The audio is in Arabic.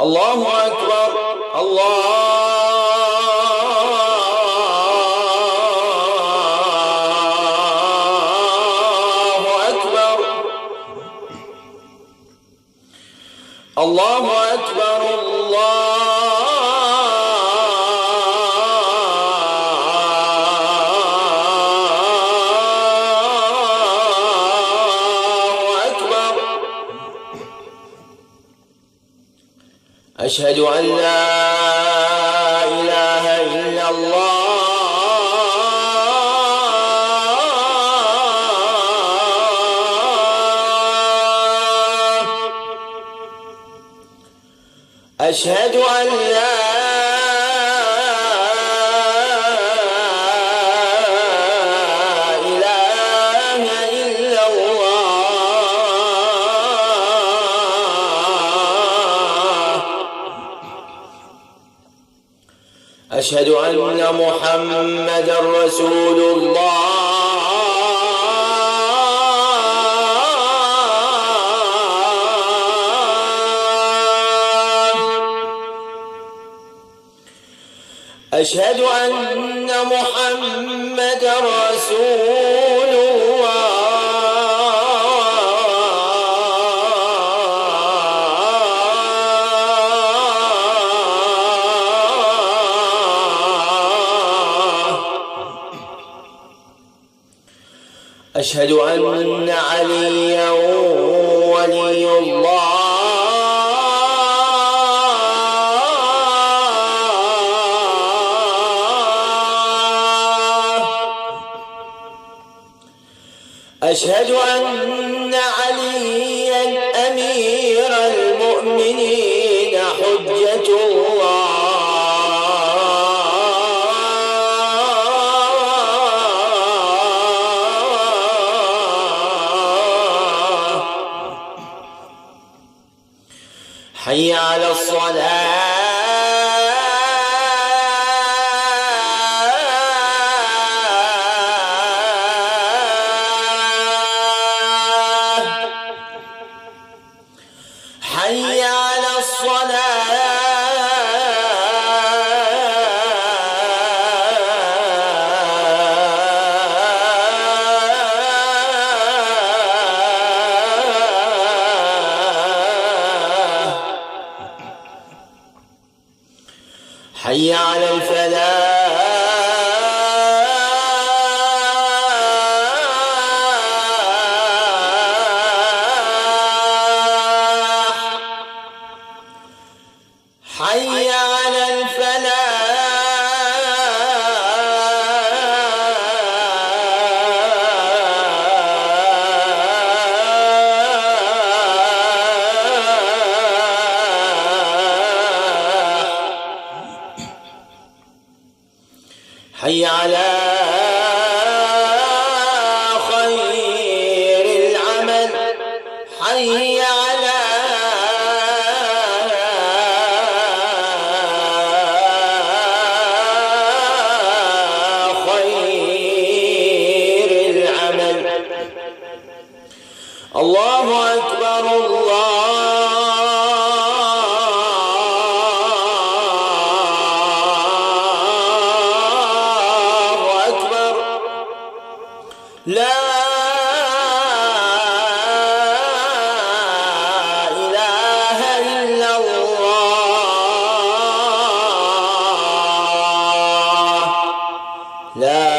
الله أكبر. الله أكبر. الله أكبر. أشهد أن لا إله إلا الله. أشهد أن لا إله إلا الله. أشهد أن محمدًا رسول الله. أشهد أن محمدًا رسول الله. أشهد أن عليا ولي الله. أشهد أن عليا أمير المؤمنين حجة الله. حي على الصلاة. حي على الصلاة. حي على الفلاح. حي على الفلاح. حي على خير العمل. حي على خير العمل. الله أكبر. لا إله إلا الله. لا